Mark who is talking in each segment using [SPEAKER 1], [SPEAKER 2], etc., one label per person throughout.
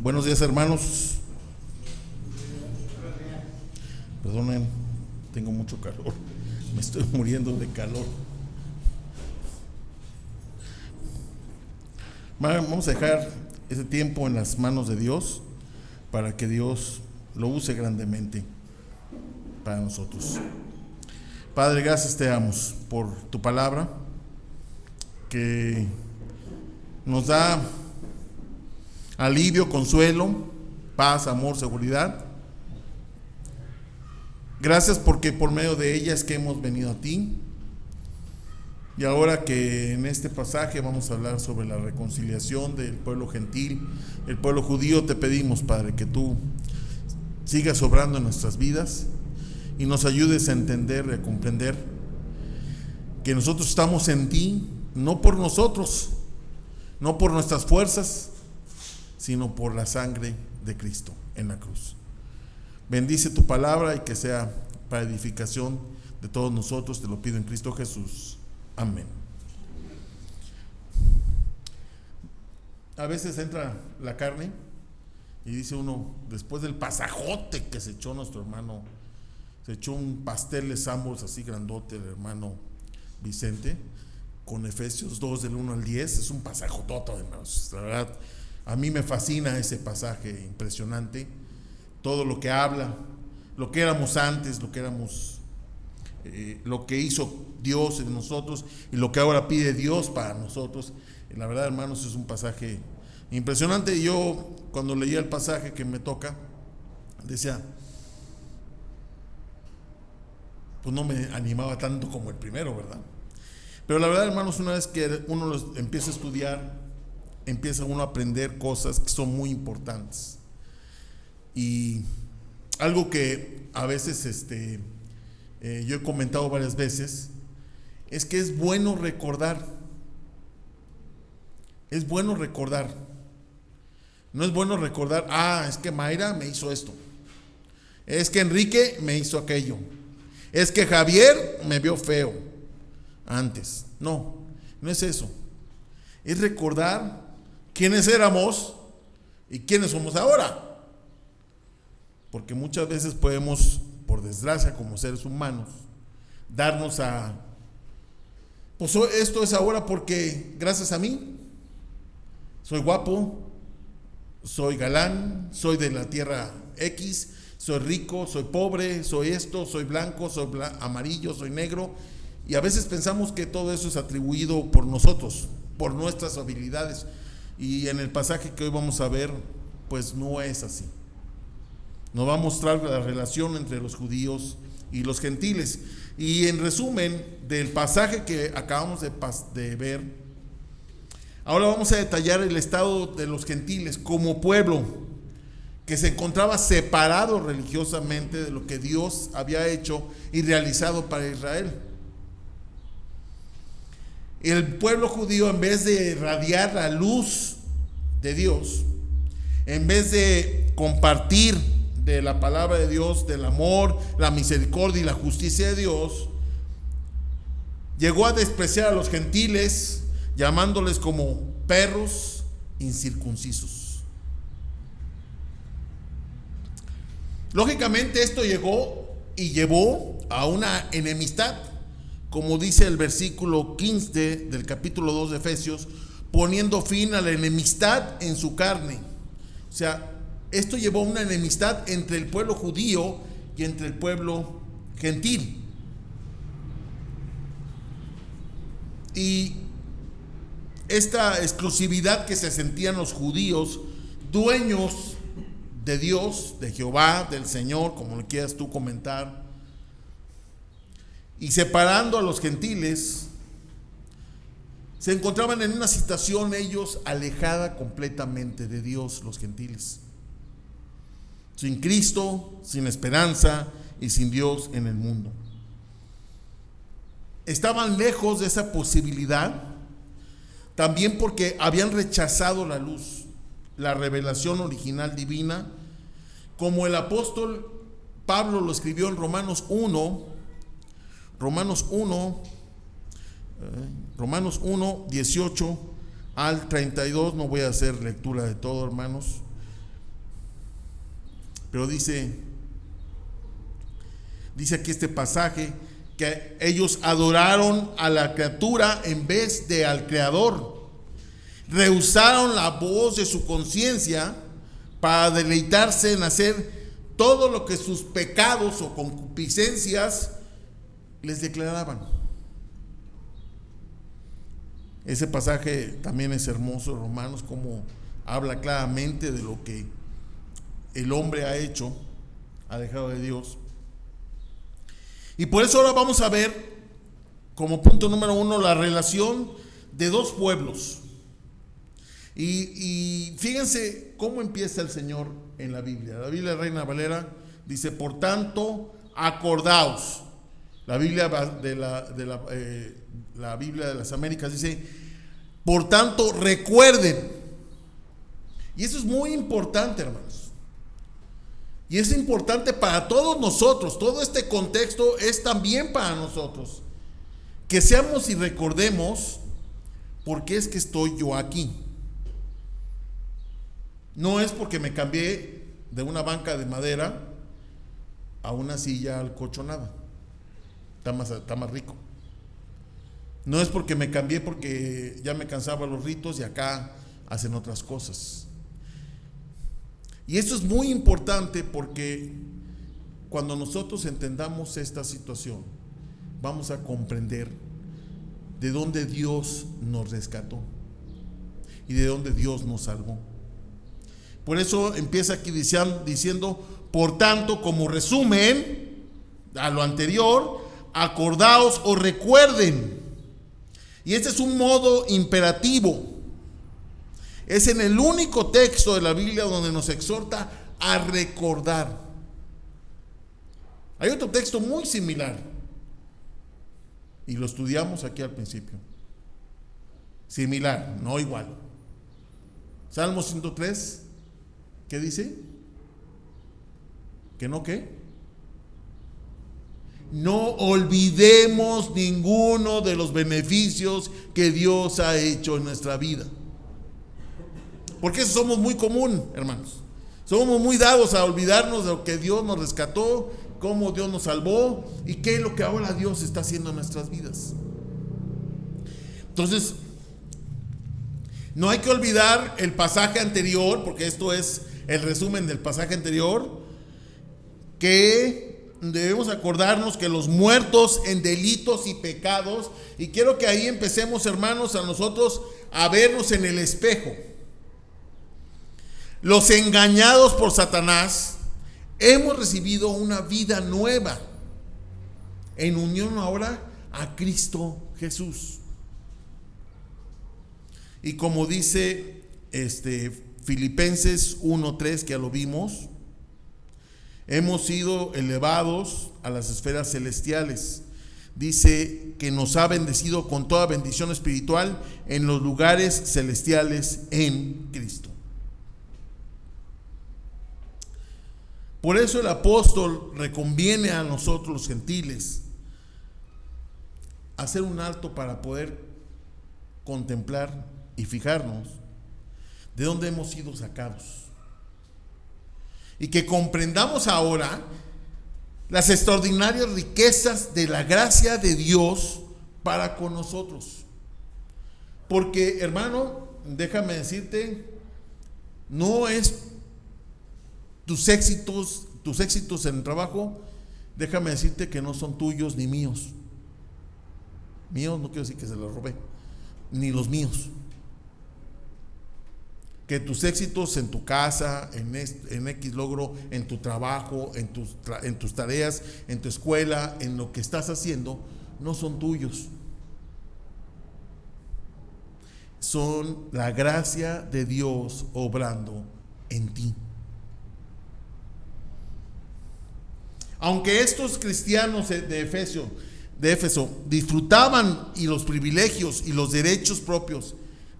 [SPEAKER 1] Buenos días, hermanos. Perdonen, tengo mucho calor. Me estoy muriendo de calor. Vamos a dejar ese tiempo en las manos de Dios para que Dios lo use grandemente para nosotros. Padre, gracias te damos por tu palabra que nos da alivio, consuelo, paz, amor, seguridad. Gracias porque por medio de ella es que hemos venido a ti. Y ahora que en este pasaje vamos a hablar sobre la reconciliación del pueblo gentil, el pueblo judío, te pedimos, Padre, que tú sigas obrando en nuestras vidas y nos ayudes a entender y a comprender que nosotros estamos en ti, no por nosotros, no por nuestras fuerzas, sino por la sangre de Cristo en la cruz. Bendice tu palabra y que sea para edificación de todos nosotros, te lo pido en Cristo Jesús. Amén. A veces entra la carne y dice uno, después del pasajote que se echó nuestro hermano, se echó un pastel de Sanborns así grandote el hermano Vicente, con Efesios 2 del 1 al 10, es un pasajototo, hermanos. La verdad, a mí me fascina ese pasaje impresionante, todo lo que habla, lo que éramos antes, lo que hizo Dios en nosotros y lo que ahora pide Dios para nosotros. La verdad, hermanos, es un pasaje impresionante. Y yo, cuando leía el pasaje que me toca, decía, pues no me animaba tanto como el primero, ¿verdad? Pero la verdad, hermanos, una vez que uno los empieza a estudiar, empieza uno a aprender cosas que son muy importantes. Y algo que a veces yo he comentado varias veces es que es bueno recordar. Es bueno recordar. No es bueno recordar, es que Mayra me hizo esto, es que Enrique me hizo aquello, es que Javier me vio feo antes. No es eso. Es recordar quiénes éramos y quiénes somos ahora. Porque muchas veces podemos, por desgracia, como seres humanos, darnos a, pues esto es ahora porque gracias a mí soy guapo, soy galán, soy de la tierra X, soy rico, soy pobre, soy esto, soy blanco, soy amarillo, soy negro. Y a veces pensamos que todo eso es atribuido por nosotros, por nuestras habilidades. Y en el pasaje que hoy vamos a ver, pues no es así. Nos va a mostrar la relación entre los judíos y los gentiles. Y en resumen del pasaje que acabamos de ver, ahora vamos a detallar el estado de los gentiles como pueblo que se encontraba separado religiosamente de lo que Dios había hecho y realizado para Israel. El pueblo judío, en vez de irradiar la luz de Dios, en vez de compartir de la palabra de Dios, del amor, la misericordia y la justicia de Dios, llegó a despreciar a los gentiles, llamándoles como perros incircuncisos. Lógicamente esto llevó a una enemistad, como dice el versículo 15 del capítulo 2 de Efesios, poniendo fin a la enemistad en su carne. O sea, esto llevó a una enemistad entre el pueblo judío y entre el pueblo gentil. Y esta exclusividad que se sentían los judíos, dueños de Dios, de Jehová, del Señor, como lo quieras tú comentar, y separando a los gentiles, se encontraban en una situación ellos alejada completamente de Dios, los gentiles, sin Cristo, sin esperanza y sin Dios en el mundo. Estaban lejos de esa posibilidad, también porque habían rechazado la luz, la revelación original divina, como el apóstol Pablo lo escribió en Romanos 1, 18 al 32, no voy a hacer lectura de todo, hermanos, Pero dice aquí este pasaje que ellos adoraron a la criatura en vez de al Creador. Rehusaron la voz de su conciencia para deleitarse en hacer todo lo que sus pecados o concupiscencias les declaraban. Ese pasaje también es hermoso, Romanos, como habla claramente de lo que el hombre ha hecho, alejado de Dios. Y por eso ahora vamos a ver, como punto número 1, la relación de dos pueblos. Y fíjense cómo empieza el Señor en la Biblia. La Biblia Reina Valera dice: por tanto, acordaos. La Biblia la Biblia de las Américas dice: por tanto, recuerden. Y eso es muy importante, hermanos. Y es importante para todos nosotros. Todo este contexto es también para nosotros. Que seamos y recordemos por qué es que estoy yo aquí. No es porque me cambié de una banca de madera a una silla alcolchonada. Está más rico. No es porque me cambié porque ya me cansaba los ritos y acá hacen otras cosas. Y esto es muy importante porque cuando nosotros entendamos esta situación, vamos a comprender de dónde Dios nos rescató y de dónde Dios nos salvó. Por eso empieza aquí diciendo: por tanto, como resumen a lo anterior, acordaos o recuerden. Y este es un modo imperativo. Es en el único texto de la Biblia donde nos exhorta a recordar. Hay otro texto muy similar y lo estudiamos aquí al principio. Similar, no igual. Salmo 103, ¿qué dice? ¿Que no qué? No olvidemos ninguno de los beneficios que Dios ha hecho en nuestra vida. Porque eso somos muy común, hermanos. Somos muy dados a olvidarnos de lo que Dios nos rescató, cómo Dios nos salvó y qué es lo que ahora Dios está haciendo en nuestras vidas. Entonces, no hay que olvidar el pasaje anterior, porque esto es el resumen del pasaje anterior, que debemos acordarnos que los muertos en delitos y pecados, y quiero que ahí empecemos, hermanos, a nosotros a vernos en el espejo. Los engañados por Satanás, hemos recibido una vida nueva en unión ahora a Cristo Jesús. Y como dice Filipenses 1:3, que ya lo vimos, hemos sido elevados a las esferas celestiales. Dice que nos ha bendecido con toda bendición espiritual en los lugares celestiales en Cristo. Por eso el apóstol reconviene a nosotros los gentiles hacer un alto para poder contemplar y fijarnos de dónde hemos sido sacados. Y que comprendamos ahora las extraordinarias riquezas de la gracia de Dios para con nosotros. Porque, hermano, déjame decirte, no es tus éxitos en el trabajo, déjame decirte que no son tuyos ni míos. Míos no quiero decir que se los robé, ni los míos. Que tus éxitos en tu casa, en X logro, en tu trabajo, en tus tareas, en tu escuela, en lo que estás haciendo, no son tuyos. Son la gracia de Dios obrando en ti. Aunque estos cristianos de Éfeso disfrutaban y los privilegios y los derechos propios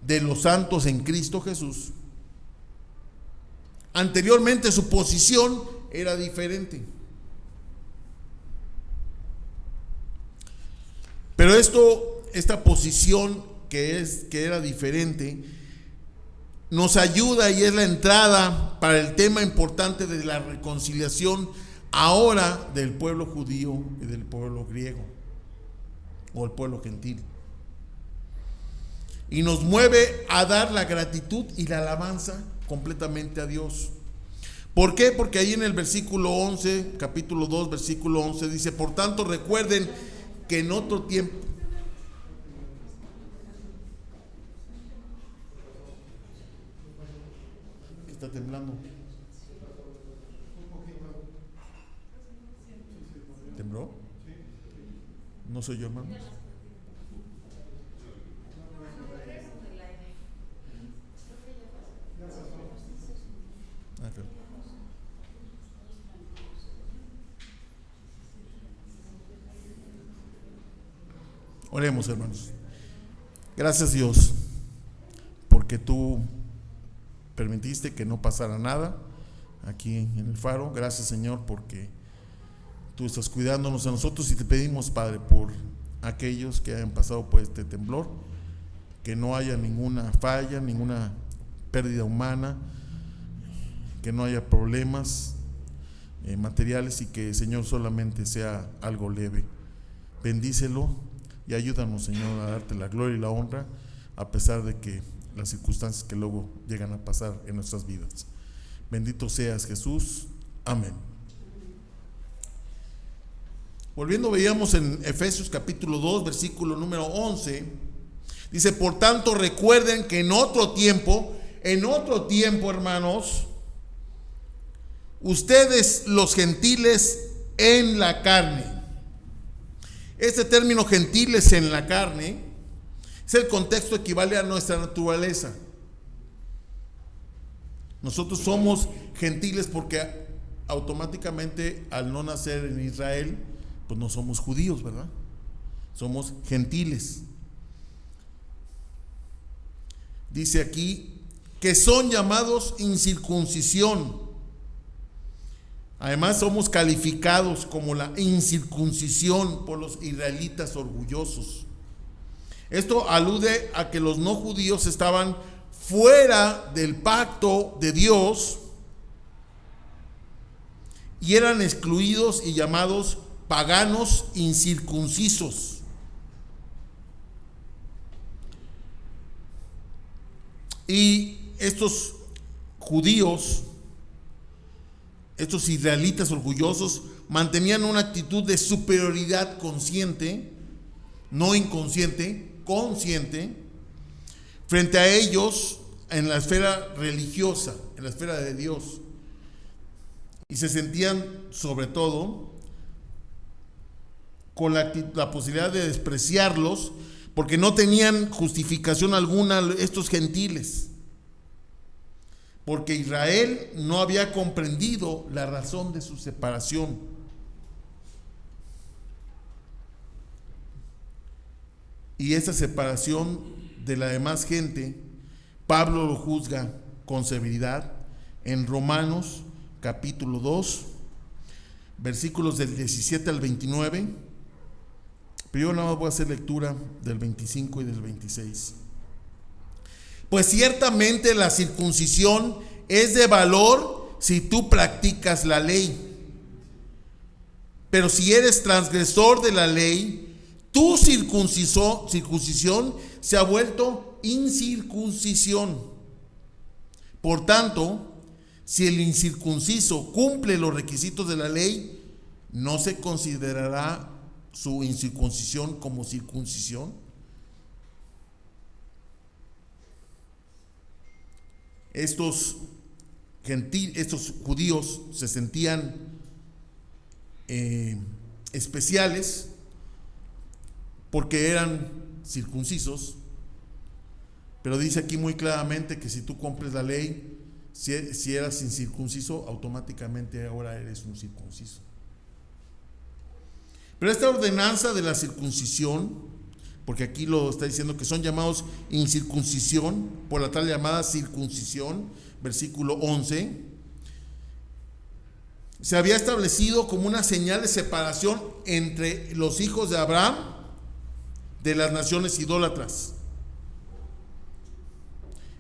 [SPEAKER 1] de los santos en Cristo Jesús, anteriormente su posición era diferente. Pero esta posición que era diferente, nos ayuda y es la entrada para el tema importante de la reconciliación ahora del pueblo judío y del pueblo griego o el pueblo gentil. Y nos mueve a dar la gratitud y la alabanza completamente a Dios. ¿Por qué? Porque ahí en el versículo 11, capítulo 2, versículo 11 dice: por tanto recuerden que en otro tiempo. ¿Qué está temblando? ¿Tembló? ¿No soy yo, hermano? Oremos, hermanos. Gracias, Dios, porque tú permitiste que no pasara nada aquí en el faro. Gracias, Señor, porque tú estás cuidándonos a nosotros, y te pedimos, Padre, por aquellos que hayan pasado por este temblor, que no haya ninguna falla, ninguna pérdida humana, que no haya problemas materiales, y que, Señor, solamente sea algo leve. Bendícelo y ayúdanos, Señor, a darte la gloria y la honra, a pesar de que las circunstancias que luego llegan a pasar en nuestras vidas. Bendito seas, Jesús. Amén. Volviendo, veíamos en Efesios capítulo 2, versículo número 11. Dice: por tanto recuerden que en otro tiempo, hermanos, ustedes los gentiles en la carne. Este término gentiles en la carne es el contexto, equivale a nuestra naturaleza. Nosotros somos gentiles porque automáticamente, al no nacer en Israel, pues no somos judíos, ¿verdad? Somos gentiles. Dice aquí que son llamados incircuncisión. Además, somos calificados como la incircuncisión por los israelitas orgullosos. Esto alude a que los no judíos estaban fuera del pacto de Dios y eran excluidos y llamados paganos incircuncisos. Y estos judíos, estos israelitas orgullosos, mantenían una actitud de superioridad consciente, no inconsciente, consciente, frente a ellos en la esfera religiosa, en la esfera de Dios. Y se sentían, sobre todo, con la posibilidad de despreciarlos, porque no tenían justificación alguna estos gentiles, porque Israel no había comprendido la razón de su separación. Y esa separación de la demás gente, Pablo lo juzga con severidad en Romanos capítulo 2, versículos del 17 al 29. Pero yo nada más voy a hacer lectura del 25 y del 26. Pues ciertamente la circuncisión es de valor si tú practicas la ley. Pero si eres transgresor de la ley, tu circuncisión se ha vuelto incircuncisión. Por tanto, si el incircunciso cumple los requisitos de la ley, ¿no se considerará su incircuncisión como circuncisión? Estos judíos se sentían especiales porque eran circuncisos, pero dice aquí muy claramente que si tú cumples la ley, si eras incircunciso, automáticamente ahora eres un circunciso. Pero esta ordenanza de la circuncisión, porque aquí lo está diciendo que son llamados incircuncisión por la tal llamada circuncisión, versículo 11, se había establecido como una señal de separación entre los hijos de Abraham de las naciones idólatras.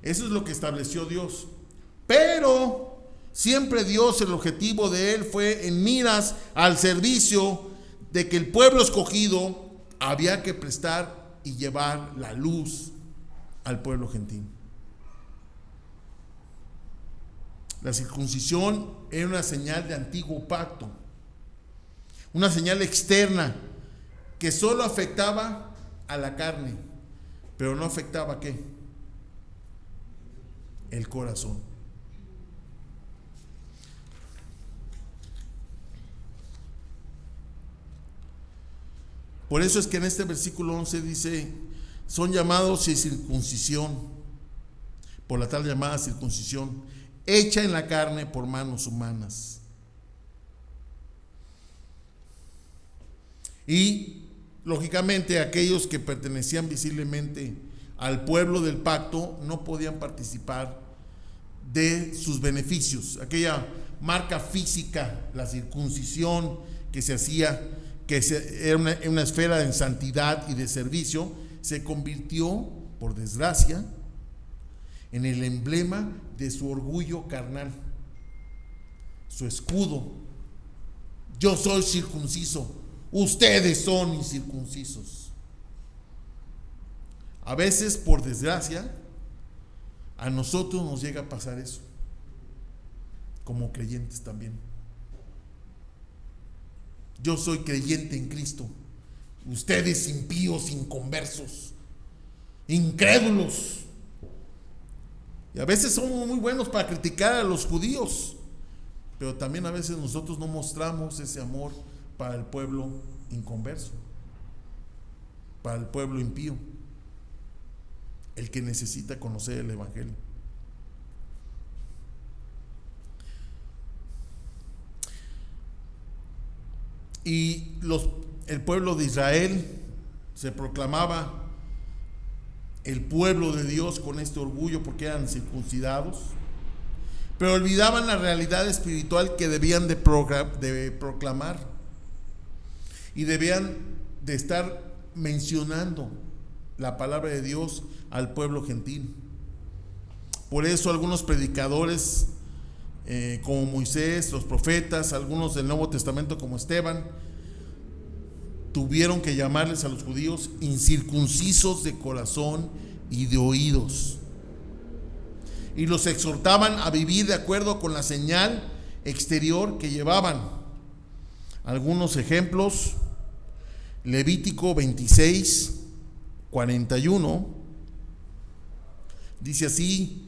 [SPEAKER 1] Eso es lo que estableció Dios. Pero siempre Dios, el objetivo de él fue en miras al servicio de que el pueblo escogido había que prestar y llevar la luz al pueblo gentil. La circuncisión era una señal de antiguo pacto, una señal externa que solo afectaba a la carne, pero no afectaba ¿a qué? El corazón. Por eso es que en este versículo 11 dice: son llamados sin circuncisión, por la tal llamada circuncisión, hecha en la carne por manos humanas. Y lógicamente aquellos que pertenecían visiblemente al pueblo del pacto no podían participar de sus beneficios. Aquella marca física, la circuncisión que se hacía, era una esfera de santidad y de servicio, se convirtió, por desgracia, en el emblema de su orgullo carnal, su escudo. Yo soy circunciso, ustedes son incircuncisos. A veces, por desgracia, a nosotros nos llega a pasar eso, como creyentes también. Yo soy creyente en Cristo, ustedes impíos, inconversos, incrédulos. Y a veces somos muy buenos para criticar a los judíos, pero también a veces nosotros no mostramos ese amor para el pueblo inconverso, para el pueblo impío, el que necesita conocer el evangelio. Y el pueblo de Israel se proclamaba el pueblo de Dios con este orgullo porque eran circuncidados, pero olvidaban la realidad espiritual que debían de proclamar, y debían de estar mencionando la palabra de Dios al pueblo gentil. Por eso algunos predicadores como Moisés, los profetas, algunos del Nuevo Testamento como Esteban, tuvieron que llamarles a los judíos incircuncisos de corazón y de oídos, y los exhortaban a vivir de acuerdo con la señal exterior que llevaban. Algunos ejemplos: Levítico 26, 41, dice así: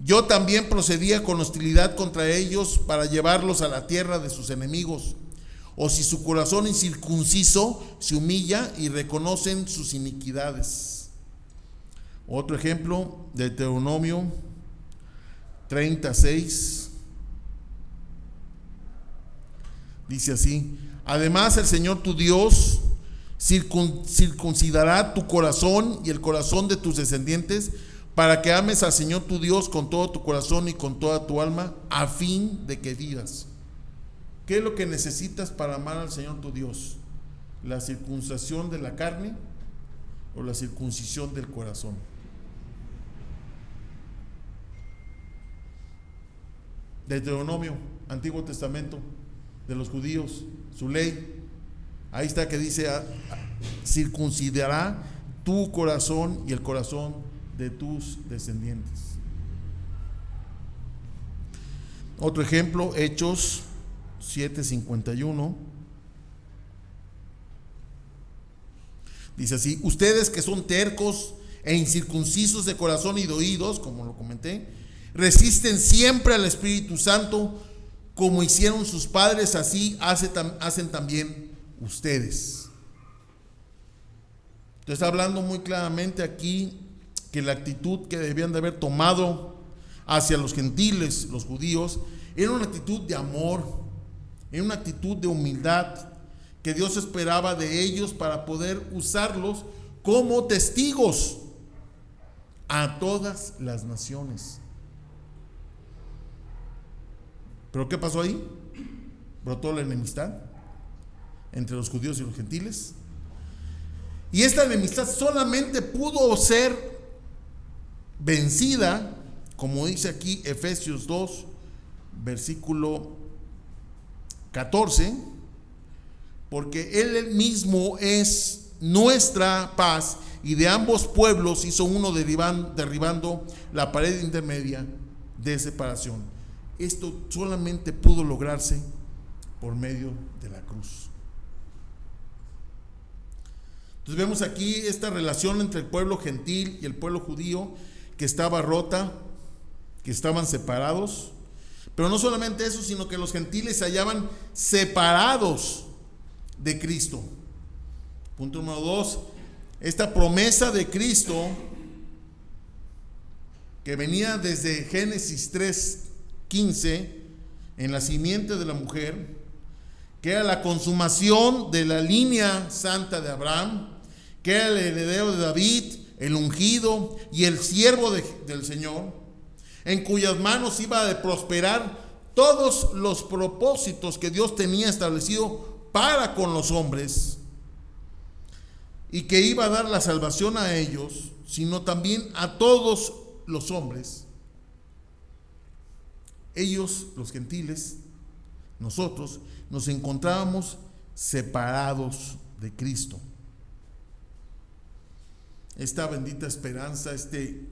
[SPEAKER 1] yo también procedía con hostilidad contra ellos para llevarlos a la tierra de sus enemigos. O si su corazón incircunciso se humilla y reconocen sus iniquidades. Otro ejemplo, Deuteronomio 36, dice así: además el Señor tu Dios circuncidará tu corazón y el corazón de tus descendientes, para que ames al Señor tu Dios con todo tu corazón y con toda tu alma, a fin de que vivas. ¿Qué es lo que necesitas para amar al Señor tu Dios? ¿La circuncisión de la carne o la circuncisión del corazón? Deuteronomio, Antiguo Testamento de los judíos, su ley, ahí está que dice: circuncidará tu corazón y el corazón de tus descendientes. Otro ejemplo, Hechos 7:51, dice así: ustedes que son tercos e incircuncisos de corazón y de oídos, como lo comenté, resisten siempre al Espíritu Santo, como hicieron sus padres, así hacen también ustedes. Entonces está hablando muy claramente aquí que la actitud que debían de haber tomado hacia los gentiles, los judíos, era una actitud de amor, era una actitud de humildad que Dios esperaba de ellos para poder usarlos como testigos a todas las naciones. ¿Pero qué pasó ahí? Brotó la enemistad entre los judíos y los gentiles, y esta enemistad solamente pudo ser vencida como dice aquí Efesios 2, versículo 14, porque Él mismo es nuestra paz, y de ambos pueblos hizo uno, derribando la pared intermedia de separación. Esto solamente pudo lograrse por medio de la cruz. Entonces vemos aquí esta relación entre el pueblo gentil y el pueblo judío, que estaba rota, que estaban separados. Pero no solamente eso, sino que los gentiles se hallaban separados de Cristo. Punto número 2, esta promesa de Cristo, que venía desde Génesis 3:15, en la simiente de la mujer, que era la consumación de la línea santa de Abraham, que era el heredero de David, el ungido y el siervo del Señor, en cuyas manos iba a prosperar todos los propósitos que Dios tenía establecido para con los hombres, y que iba a dar la salvación a ellos, sino también a todos los hombres. Ellos, los gentiles, nosotros, nos encontrábamos separados de Cristo. Esta bendita esperanza, este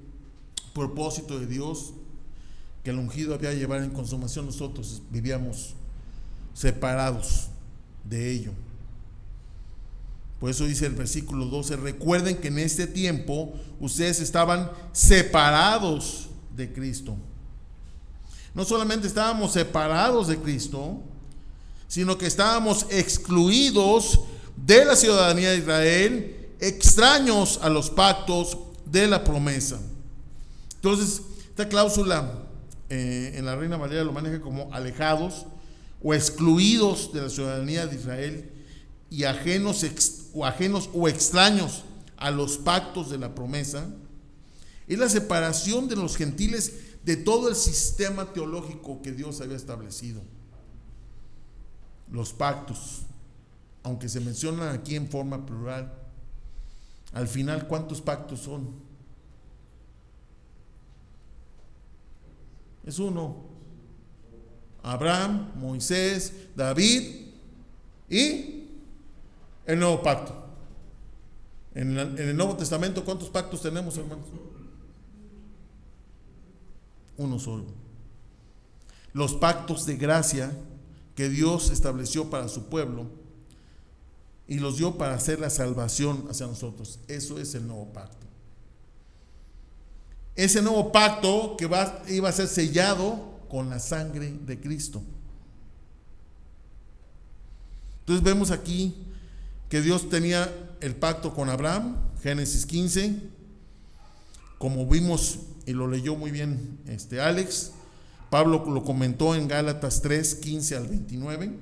[SPEAKER 1] propósito de Dios que el ungido había de llevar en consumación, nosotros vivíamos separados de ello. Por eso dice el versículo 12: recuerden que en este tiempo ustedes estaban separados de Cristo. No solamente estábamos separados de Cristo, sino que estábamos excluidos de la ciudadanía de Israel, extraños a los pactos de la promesa. Entonces, esta cláusula en la Reina Valera lo maneja como alejados o excluidos de la ciudadanía de Israel, y ajenos o extraños a los pactos de la promesa. Es la separación de los gentiles de todo el sistema teológico que Dios había establecido. Los pactos, aunque se mencionan aquí en forma plural, al final, ¿cuántos pactos son? Es uno: Abraham, Moisés, David y el nuevo pacto. En el Nuevo Testamento, ¿cuántos pactos tenemos, hermanos? Uno solo. Los pactos de gracia que Dios estableció para su pueblo y los dio para hacer la salvación hacia nosotros. Eso es el nuevo pacto. Ese nuevo pacto que iba a ser sellado con la sangre de Cristo. Entonces vemos aquí que Dios tenía el pacto con Abraham, Génesis 15, como vimos y lo leyó muy bien Alex. Pablo lo comentó en Gálatas 3, 15 al 29.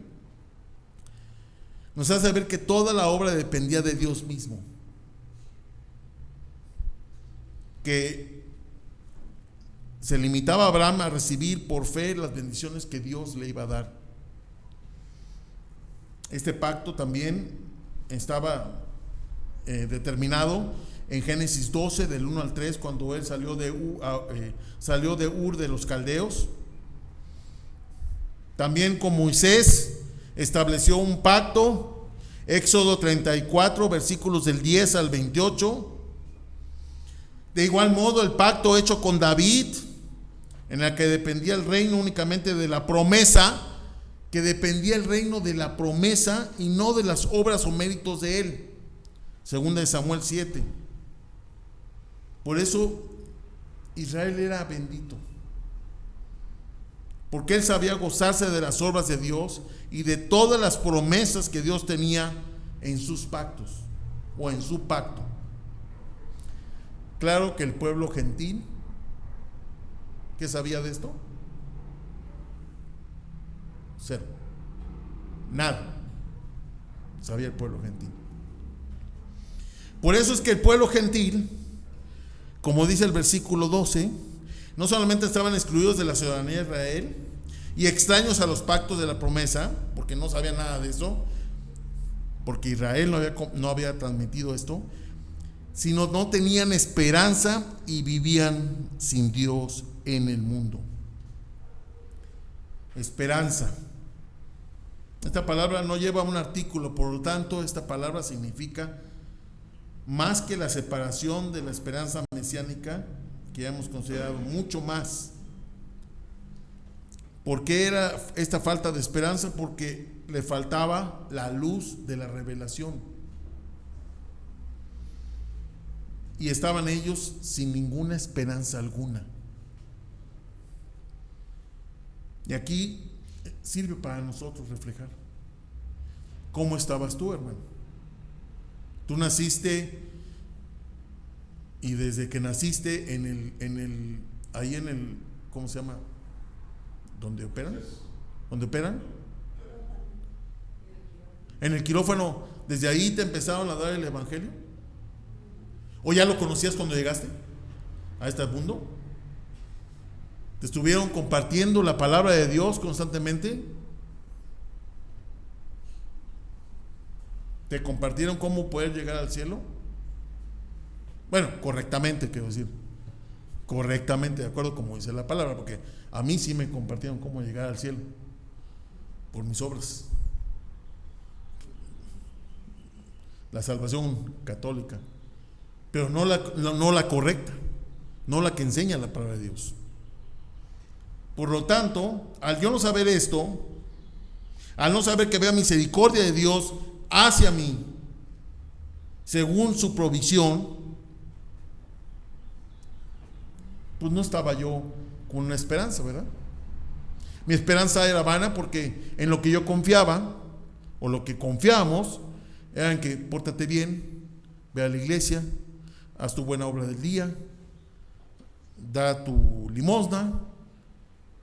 [SPEAKER 1] Nos hace ver que toda la obra dependía de Dios mismo, que se limitaba a Abraham a recibir por fe las bendiciones que Dios le iba a dar. Este pacto también estaba determinado en Génesis 12 del 1 al 3, cuando él salió de Ur de los Caldeos. También con Moisés estableció un pacto, Éxodo 34 versículos del 10 al 28. De igual modo, el pacto hecho con David, en el que dependía el reino únicamente de la promesa, que dependía el reino de la promesa y no de las obras o méritos de él. Segunda de Samuel 7. Por eso Israel era bendito, porque él sabía gozarse de las obras de Dios y de todas las promesas que Dios tenía en sus pactos o en su pacto. Claro que el pueblo gentil, ¿qué sabía de esto? Cero. Nada sabía el pueblo gentil. Por eso es que el pueblo gentil, como dice el versículo 12, no solamente estaban excluidos de la ciudadanía de Israel y extraños a los pactos de la promesa, porque no sabían nada de eso, porque Israel no había transmitido esto, sino no tenían esperanza y vivían sin Dios en el mundo. Esperanza. Esta palabra no lleva un artículo, por lo tanto, esta palabra significa más que la separación de la esperanza mesiánica, que ya hemos considerado, mucho más. ¿Por qué era esta falta de esperanza? Porque le faltaba la luz de la revelación. Y estaban ellos sin ninguna esperanza alguna. Y aquí sirve para nosotros reflejar cómo estabas tú, hermano. Tú naciste, y desde que naciste ahí en el, ¿cómo se llama? ¿Dónde operan? ¿Dónde operan? En el quirófano. ¿Desde ahí te empezaron a dar el evangelio? ¿O ya lo conocías cuando llegaste a este mundo? ¿Te estuvieron compartiendo la palabra de Dios constantemente? ¿Te compartieron cómo poder llegar al cielo? Bueno, correctamente, quiero decir. Correctamente, de acuerdo como dice la palabra, porque a mí sí me compartieron cómo llegar al cielo por mis obras. La salvación católica, pero no la correcta, no la que enseña la palabra de Dios. Por lo tanto, al yo no saber esto, al no saber que vea misericordia de Dios hacia mí, según su provisión, pues no estaba yo con una esperanza, ¿verdad? Mi esperanza era vana, porque en lo que yo confiaba, o lo que confiamos, era en que pórtate bien, ve a la iglesia, haz tu buena obra del día, da tu limosna,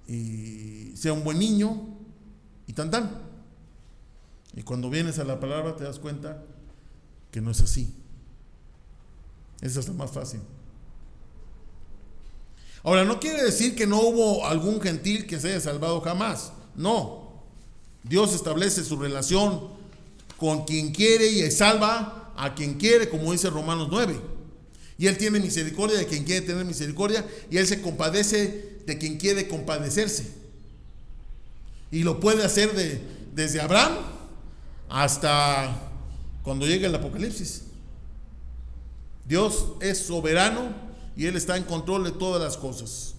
[SPEAKER 1] y sea un buen niño, y tan. Y cuando vienes a la palabra te das cuenta que no es así. Es hasta más fácil. Ahora, no quiere decir que no hubo algún gentil que se haya salvado jamás. No. Dios establece su relación con quien quiere y salva a quien quiere, como dice Romanos 9. Y Él tiene misericordia de quien quiere tener misericordia, y Él se compadece de quien quiere compadecerse. Y lo puede hacer desde Abraham hasta cuando llegue el Apocalipsis. Dios es soberano y Él está en control de todas las cosas.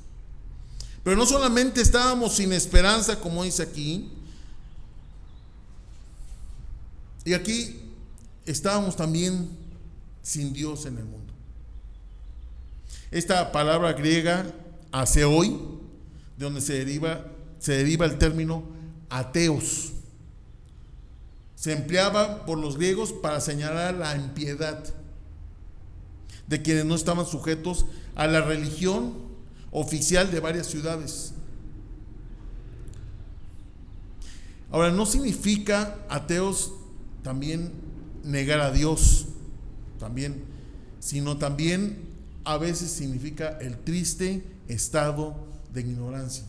[SPEAKER 1] Pero no solamente estábamos sin esperanza, como dice aquí, y aquí estábamos también sin Dios en el mundo. Esta palabra griega, aseoi, de donde se deriva el término ateos, se empleaba por los griegos para señalar la impiedad de quienes no estaban sujetos a la religión oficial de varias ciudades. Ahora, no significa ateos también negar a Dios, sino también a veces significa el triste estado de ignorancia.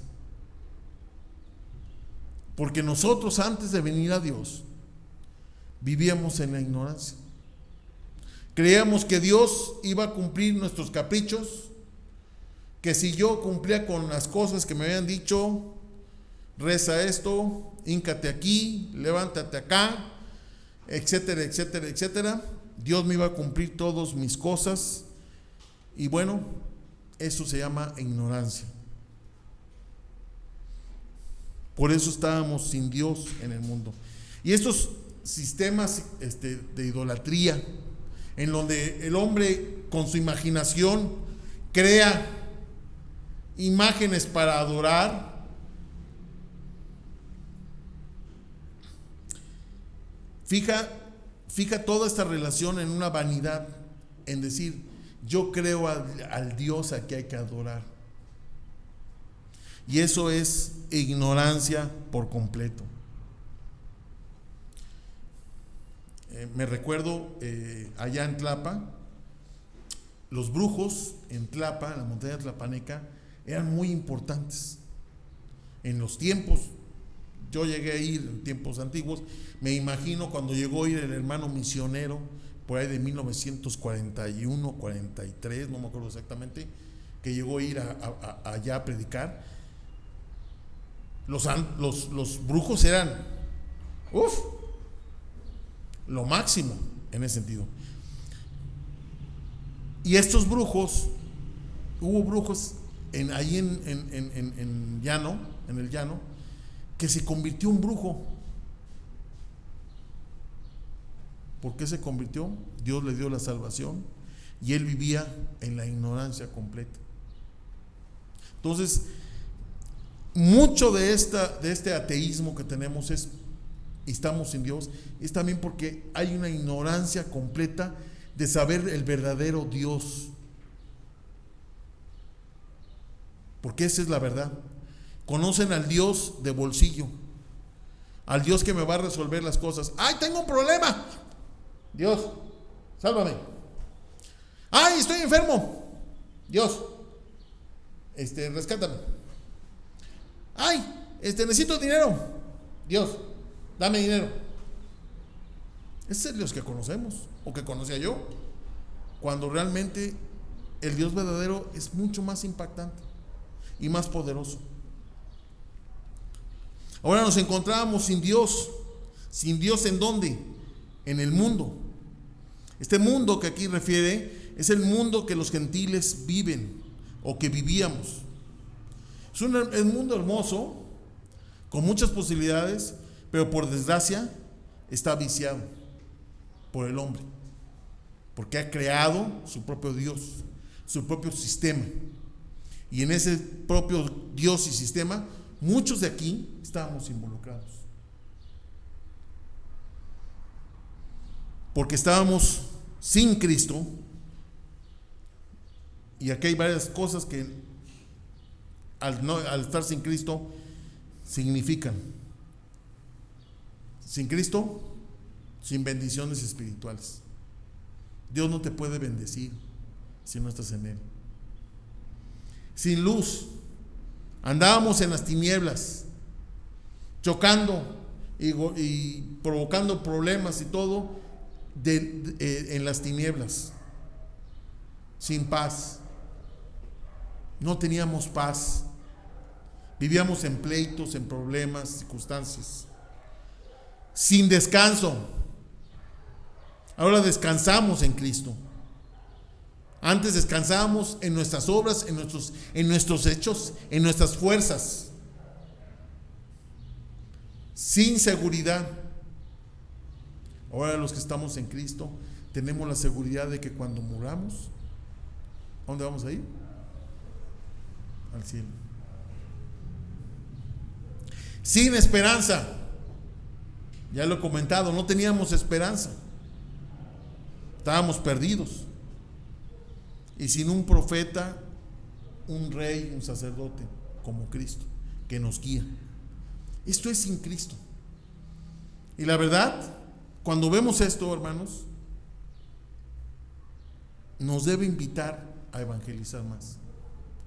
[SPEAKER 1] Porque nosotros, antes de venir a Dios, vivíamos en la ignorancia. Creíamos que Dios iba a cumplir nuestros caprichos, que si yo cumplía con las cosas que me habían dicho, reza esto, híncate aquí, levántate acá, etcétera, etcétera, etcétera, Dios me iba a cumplir todas mis cosas. Y bueno, eso se llama ignorancia. Por eso estábamos sin Dios en el mundo. Y estos sistemas de idolatría, en donde el hombre con su imaginación crea imágenes para adorar, fija toda esta relación en una vanidad, en decir, yo creo al Dios a que hay que adorar. Y eso es ignorancia por completo. Me recuerdo allá en Tlapa, los brujos en Tlapa, en la montaña tlapaneca, eran muy importantes. En los tiempos, yo llegué a ir en tiempos antiguos, me imagino cuando llegó a ir el hermano misionero por ahí de 1941, 43, no me acuerdo exactamente, que llegó a ir allá a predicar. Los brujos eran lo máximo en ese sentido. Y estos brujos, hubo brujos ahí en llano, en el llano, que se convirtió en brujo. ¿Por qué se convirtió? Dios le dio la salvación y él vivía en la ignorancia completa. Entonces, mucho de este ateísmo que tenemos y estamos sin Dios, es también porque hay una ignorancia completa de saber el verdadero Dios. Porque esa es la verdad. Conocen al Dios de bolsillo, al Dios que me va a resolver las cosas. ¡Ay, tengo un problema! Dios, sálvame. ¡Ay, estoy enfermo! Dios, rescátame. ¡Ay, necesito dinero! Dios, dame dinero. Ese es el Dios que conocemos, o que conocía yo, cuando realmente el Dios verdadero es mucho más impactante y más poderoso. Ahora nos encontrábamos sin Dios. ¿Sin Dios en dónde? En el mundo. Este mundo que aquí refiere es el mundo que los gentiles viven o que vivíamos. Es un mundo hermoso, con muchas posibilidades, pero por desgracia está viciado por el hombre, porque ha creado su propio Dios, su propio sistema. Y en ese propio Dios y sistema, muchos de aquí estábamos involucrados. Porque estábamos sin Cristo. Y aquí hay varias cosas que al estar sin Cristo significan. Sin Cristo, sin bendiciones espirituales. Dios no te puede bendecir si no estás en Él. Sin luz, andábamos en las tinieblas, chocando y provocando problemas y todo en las tinieblas, sin paz. No teníamos paz, vivíamos en pleitos, en problemas, circunstancias, sin descanso. Ahora descansamos en Cristo. Antes descansábamos en nuestras obras, en nuestros hechos, en nuestras fuerzas, sin seguridad. Ahora los que estamos en Cristo tenemos la seguridad de que cuando muramos, ¿a dónde vamos a ir? Al cielo. Sin esperanza. Ya lo he comentado, no teníamos esperanza. Estábamos perdidos. Y sin un profeta, un rey, un sacerdote como Cristo, que nos guía. Esto es sin Cristo. Y la verdad, cuando vemos esto, hermanos, nos debe invitar a evangelizar más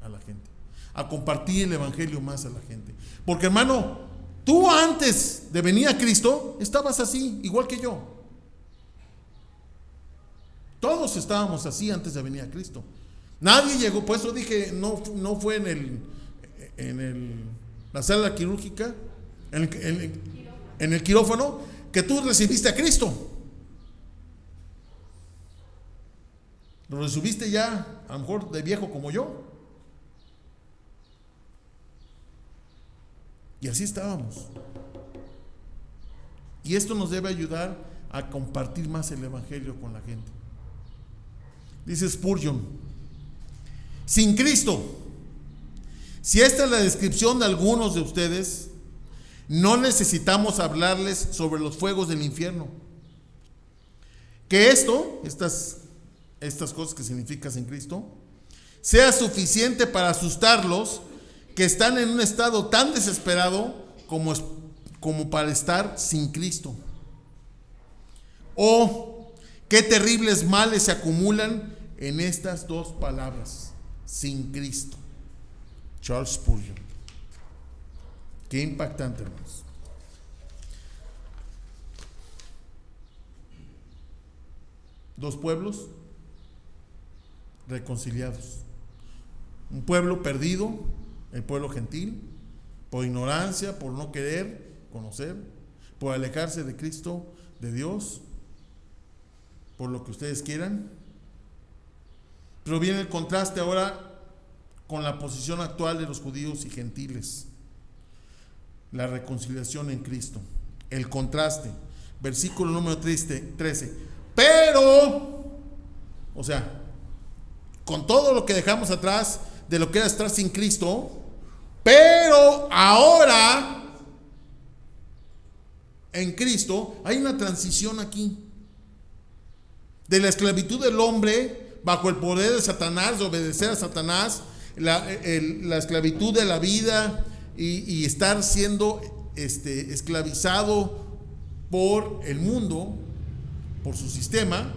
[SPEAKER 1] a la gente, a compartir el evangelio más a la gente. Porque, hermano, tú antes de venir a Cristo estabas así, igual que yo. Todos estábamos así antes de venir a Cristo. Nadie llegó, por eso dije, no fue en la sala quirúrgica, en el quirófano, que tú recibiste a Cristo. Lo recibiste ya, a lo mejor de viejo como yo. Y así estábamos. Y esto nos debe ayudar a compartir más el evangelio con la gente. Dice Spurgeon: sin Cristo, si esta es la descripción de algunos de ustedes, no necesitamos hablarles sobre los fuegos del infierno. Que estas cosas que significa sin Cristo, sea suficiente para asustarlos que están en un estado tan desesperado como para estar sin Cristo. Oh, qué terribles males se acumulan en estas dos palabras: sin Cristo. Charles Spurgeon. Qué impactante, hermanos. Dos pueblos reconciliados. Un pueblo perdido, el pueblo gentil, por ignorancia, por no querer conocer, por alejarse de Cristo, de Dios, por lo que ustedes quieran. Pero viene el contraste ahora con la posición actual de los judíos y gentiles. La reconciliación en Cristo. El contraste. Versículo número 13. Pero, o sea, con todo lo que dejamos atrás, de lo que era estar sin Cristo, pero ahora en Cristo hay una transición aquí. De la esclavitud del hombre bajo el poder de Satanás, de obedecer a Satanás, la esclavitud de la vida y estar siendo esclavizado por el mundo, por su sistema.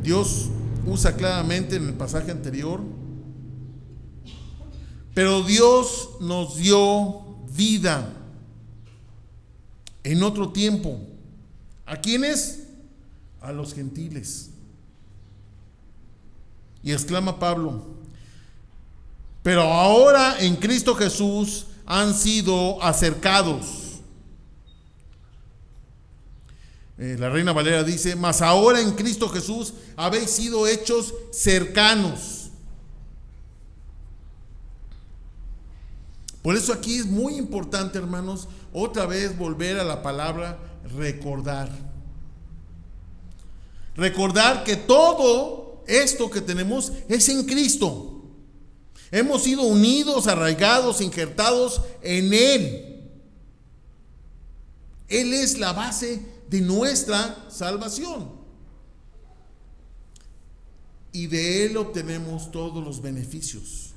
[SPEAKER 1] Dios usa claramente en el pasaje anterior, pero Dios nos dio vida en otro tiempo. ¿A quiénes? A los gentiles. Y exclama Pablo: pero ahora en Cristo Jesús han sido acercados. La Reina Valera dice: mas ahora en Cristo Jesús habéis sido hechos cercanos. Por eso aquí es muy importante, hermanos, otra vez volver a la palabra recordar. Recordar que todo esto que tenemos es en Cristo. Hemos sido unidos, arraigados, injertados en Él. Él es la base de nuestra salvación. Y de Él obtenemos todos los beneficios.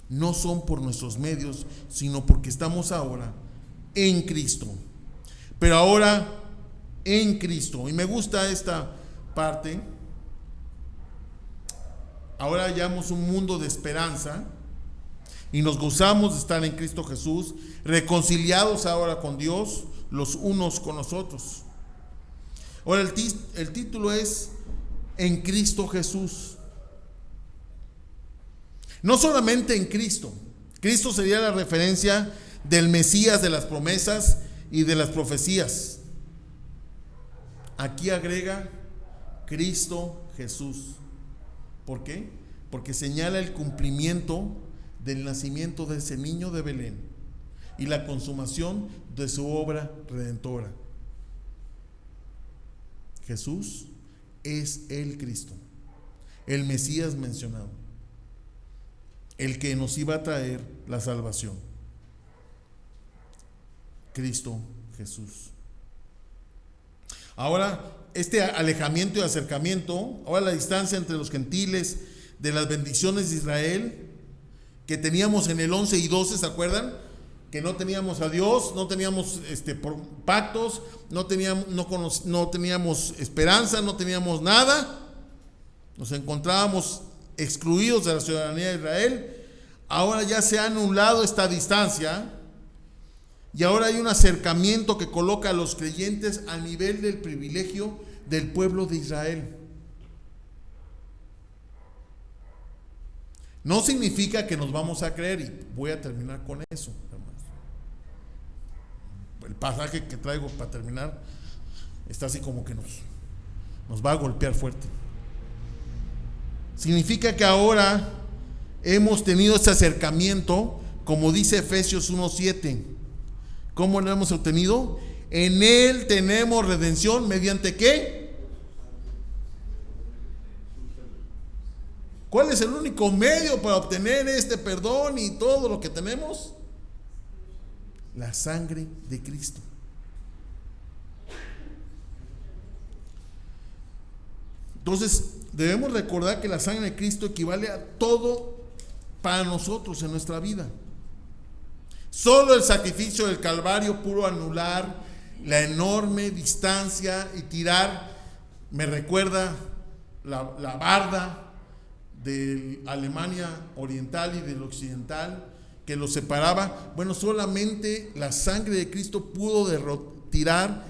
[SPEAKER 1] No son por nuestros medios, sino porque estamos ahora en Cristo. Pero ahora en Cristo. Y me gusta esta parte. Ahora hallamos un mundo de esperanza y nos gozamos de estar en Cristo Jesús, reconciliados ahora con Dios, los unos con los otros. Ahora el título es En Cristo Jesús. No solamente en Cristo. Cristo sería la referencia del Mesías, de las promesas y de las profecías. Aquí agrega Cristo Jesús. ¿Por qué? Porque señala el cumplimiento del nacimiento de ese niño de Belén y la consumación de su obra redentora. Jesús es el Cristo, el Mesías mencionado, el que nos iba a traer la salvación. Cristo Jesús. Ahora, este alejamiento y acercamiento, ahora la distancia entre los gentiles de las bendiciones de Israel que teníamos en el 11 y 12, ¿se acuerdan? Que no teníamos a Dios, no teníamos pactos, no teníamos esperanza, no teníamos nada, nos encontrábamos excluidos de la ciudadanía de Israel. Ahora ya se ha anulado esta distancia y ahora hay un acercamiento que coloca a los creyentes al nivel del privilegio del pueblo de Israel. No significa que nos vamos a creer, y voy a terminar con eso, hermanos. El pasaje que traigo para terminar está así como que nos va a golpear fuerte. Significa que ahora hemos tenido ese acercamiento, como dice Efesios 1:7. ¿Cómo lo hemos obtenido? En Él tenemos redención, ¿mediante qué? ¿Cuál es el único medio para obtener este perdón y todo lo que tenemos? La sangre de Cristo. Entonces, debemos recordar que la sangre de Cristo equivale a todo para nosotros en nuestra vida. Solo el sacrificio del Calvario pudo anular la enorme distancia y tirar, me recuerda la barda de Alemania oriental y del occidental que los separaba. Bueno, solamente la sangre de Cristo pudo tirar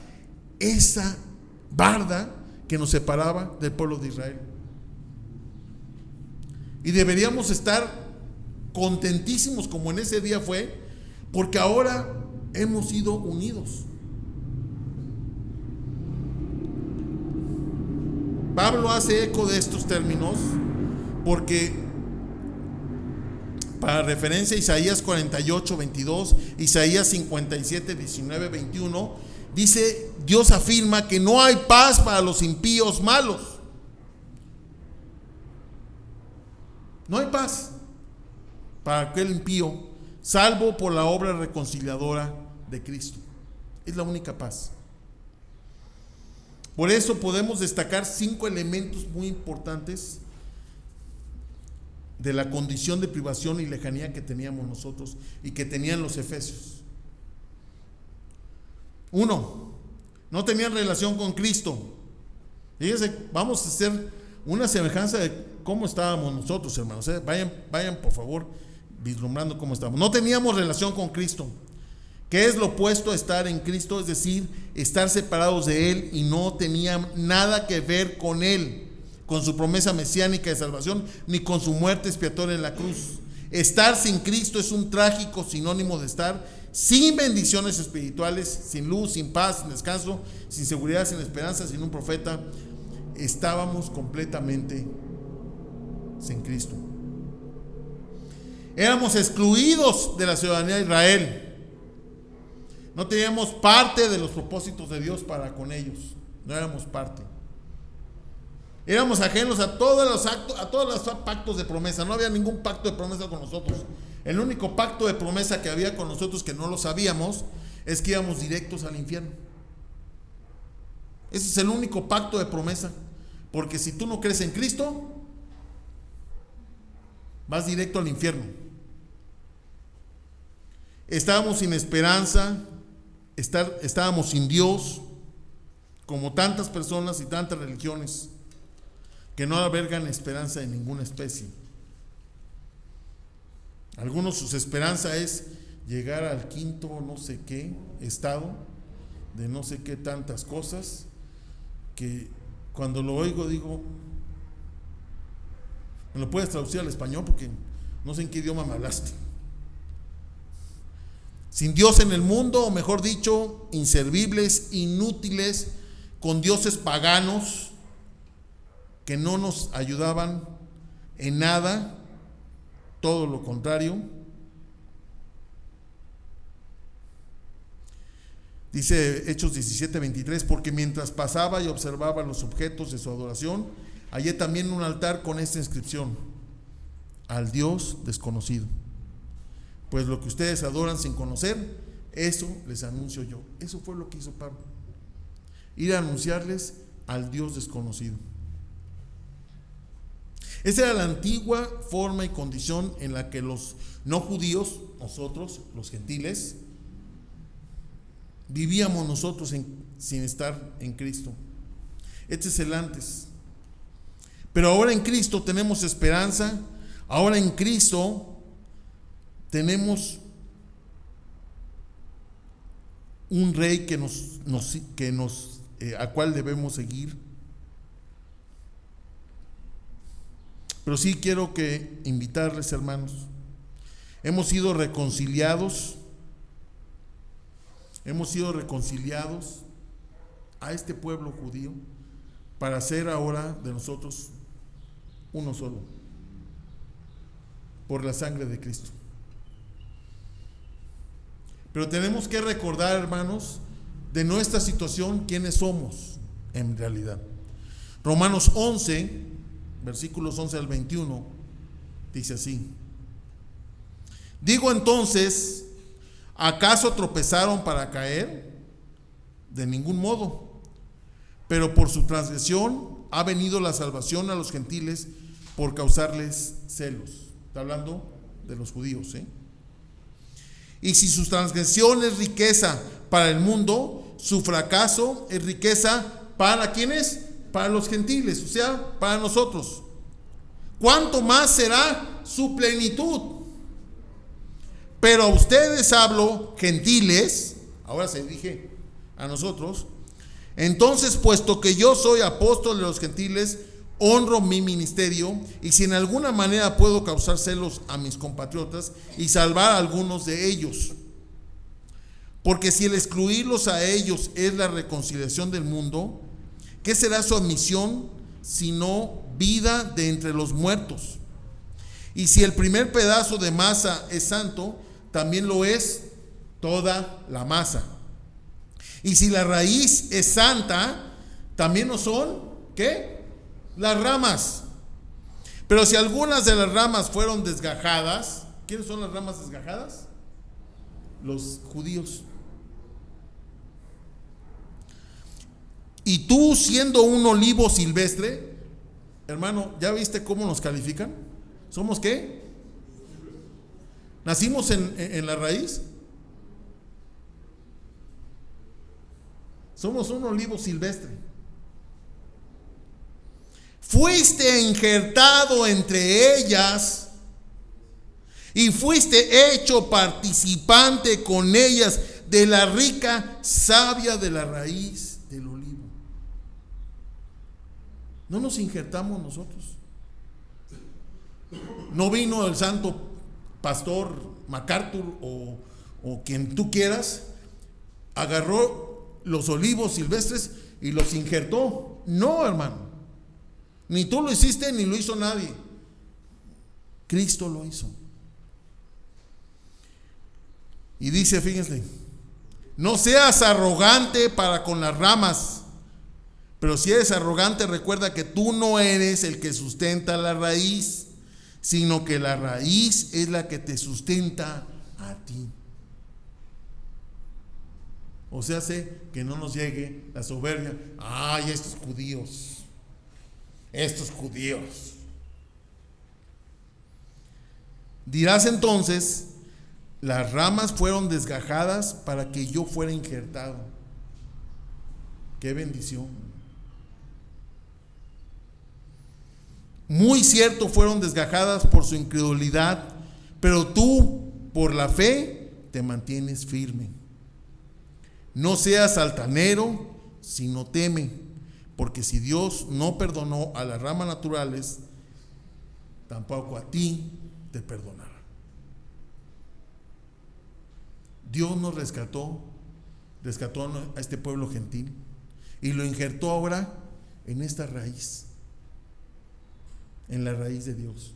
[SPEAKER 1] esa barda que nos separaba del pueblo de Israel. Y deberíamos estar contentísimos como en ese día fue, porque ahora hemos sido unidos. Pablo hace eco de estos términos porque, para referencia, Isaías 48, 22, Isaías 57, 19, 21, dice, Dios afirma que no hay paz para los impíos malos. No hay paz para aquel impío, salvo por la obra reconciliadora de Cristo. Es la única paz. Por eso podemos destacar 5 elementos muy importantes de la condición de privación y lejanía que teníamos nosotros y que tenían los efesios. 1, no tenían relación con Cristo. Fíjense, vamos a hacer una semejanza de cómo estábamos nosotros, hermanos. Vayan por favor vislumbrando cómo estábamos. No teníamos relación con Cristo. ¿Qué es lo opuesto a estar en Cristo? Es decir, estar separados de Él y no tenían nada que ver con Él, con su promesa mesiánica de salvación, ni con su muerte expiatoria en la cruz. Estar sin Cristo es un trágico sinónimo de estar sin bendiciones espirituales, sin luz, sin paz, sin descanso, sin seguridad, sin esperanza, sin un profeta. Estábamos completamente sin Cristo. Éramos excluidos de la ciudadanía de Israel. No teníamos parte de los propósitos de Dios para con ellos. No éramos parte. Éramos ajenos a todos los pactos de promesa. No había ningún pacto de promesa con nosotros. El único pacto de promesa que había con nosotros, que no lo sabíamos, es que íbamos directos al infierno. Ese es el único pacto de promesa. Porque si tú no crees en Cristo, vas directo al infierno. Estábamos sin esperanza, estábamos sin Dios, como tantas personas y tantas religiones que no albergan esperanza en ninguna especie. Algunos, su esperanza es llegar al quinto no sé qué estado de no sé qué tantas cosas, que cuando lo oigo digo, ¿me lo puedes traducir al español? Porque no sé en qué idioma me hablaste. Sin Dios en el mundo, o mejor dicho, inservibles, inútiles, con dioses paganos que no nos ayudaban en nada, todo lo contrario. Dice Hechos 17:23, porque mientras pasaba y observaba los objetos de su adoración, hallé también un altar con esta inscripción: al Dios desconocido. Pues lo que ustedes adoran sin conocer, eso les anuncio yo. Eso fue lo que hizo Pablo, ir a anunciarles al Dios desconocido. Esa era la antigua forma y condición en la que los no judíos, nosotros, los gentiles, vivíamos nosotros sin estar en Cristo. Este es el antes. Pero ahora en Cristo tenemos esperanza. Ahora en Cristo tenemos un rey a cual debemos seguir. Pero sí quiero invitarles, hermanos. Hemos sido reconciliados a este pueblo judío para ser ahora de nosotros uno solo, por la sangre de Cristo. Pero tenemos que recordar, hermanos, de nuestra situación, quiénes somos en realidad. Romanos 11, versículos 11 al 21, dice así: digo entonces, ¿acaso tropezaron para caer? De ningún modo. Pero por su transgresión ha venido la salvación a los gentiles por causarles celos. Está hablando de los judíos, ¿eh? Y si su transgresión es riqueza para el mundo, su fracaso es riqueza para ¿quiénes? Para los gentiles, o sea, para nosotros. ¿Cuánto más será su plenitud? Pero a ustedes hablo, gentiles, ahora se dirige a nosotros, Entonces, puesto que yo soy apóstol de los gentiles, honro mi ministerio, y si en alguna manera puedo causar celos a mis compatriotas y salvar a algunos de ellos. Porque si el excluirlos a ellos es la reconciliación del mundo, ¿qué será su admisión sino vida de entre los muertos? Y si el primer pedazo de masa es santo, también lo es toda la masa. Y si la raíz es santa, también lo son, ¿qué? Las ramas. Pero si algunas de las ramas fueron desgajadas, ¿quiénes son las ramas desgajadas? Los judíos. Y tú, siendo un olivo silvestre, hermano, ¿ya viste cómo nos califican? ¿Somos qué? ¿Nacimos en la raíz? Somos un olivo silvestre. Fuiste injertado entre ellas y fuiste hecho participante con ellas de la rica savia de la raíz del olivo. ¿No nos injertamos nosotros? ¿No vino el santo pastor MacArthur o quien tú quieras, agarró los olivos silvestres y los injertó? No, hermano, ni tú lo hiciste ni lo hizo nadie. Cristo lo hizo. Y dice, fíjense, no seas arrogante para con las ramas, pero si eres arrogante, recuerda que tú no eres el que sustenta la raíz, sino que la raíz es la que te sustenta a ti. O sea, sé que no nos llegue la soberbia. Ay, estos judíos. Dirás entonces, las ramas fueron desgajadas para que yo fuera injertado. Qué bendición. Muy cierto, fueron desgajadas por su incredulidad, pero tú, por la fe, te mantienes firme. No seas altanero, sino teme, porque si Dios no perdonó a las ramas naturales, tampoco a ti te perdonará. Dios nos rescató a este pueblo gentil y lo injertó ahora en esta raíz, en la raíz de Dios.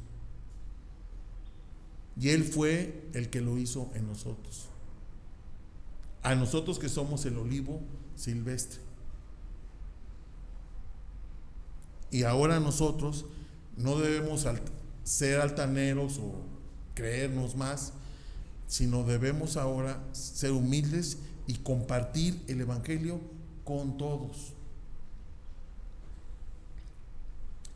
[SPEAKER 1] Y Él fue el que lo hizo en nosotros. A nosotros que somos el olivo silvestre. Y ahora nosotros no debemos ser altaneros o creernos más, sino debemos ahora ser humildes y compartir el evangelio con todos,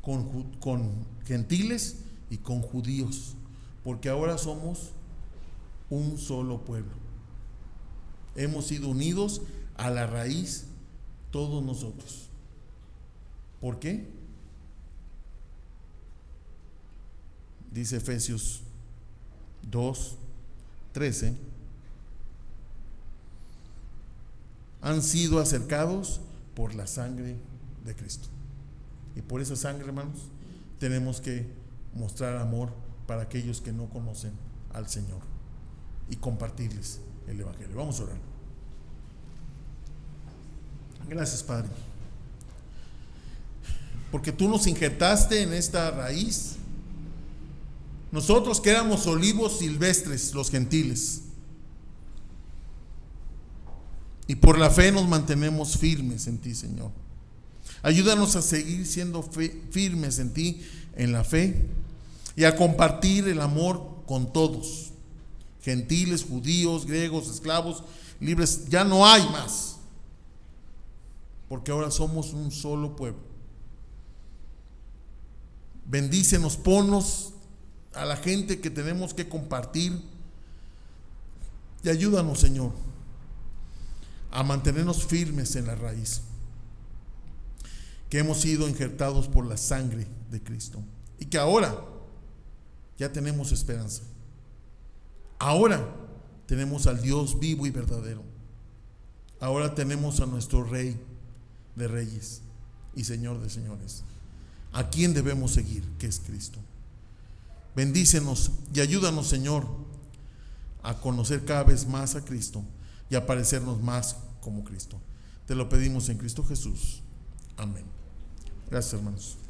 [SPEAKER 1] con gentiles y con judíos, porque ahora somos un solo pueblo. Hemos sido unidos a la raíz todos nosotros. ¿Por qué? Dice Efesios 2:13, han sido acercados por la sangre de Cristo. Y por esa sangre, hermanos, tenemos que mostrar amor para aquellos que no conocen al Señor y compartirles el evangelio. Vamos a orar. Gracias, Padre, porque tú nos injertaste en esta raíz. Nosotros que éramos olivos silvestres, los gentiles, y por la fe nos mantenemos firmes en ti, Señor. Ayúdanos a seguir siendo firmes en ti, en la fe, y a compartir el amor con todos, gentiles, judíos, griegos, esclavos, libres. Ya no hay más, porque ahora somos un solo pueblo. Bendícenos, ponnos a la gente que tenemos que compartir, y ayúdanos, Señor, a mantenernos firmes en la raíz, que hemos sido injertados por la sangre de Cristo, y que ahora ya tenemos esperanza. Ahora tenemos al Dios vivo y verdadero. Ahora tenemos a nuestro Rey, de reyes y Señor de señores. ¿A quién debemos seguir? Que es Cristo. Bendícenos y ayúdanos, Señor, a conocer cada vez más a Cristo y a parecernos más como Cristo. Te lo pedimos en Cristo Jesús. Amén. Gracias, hermanos.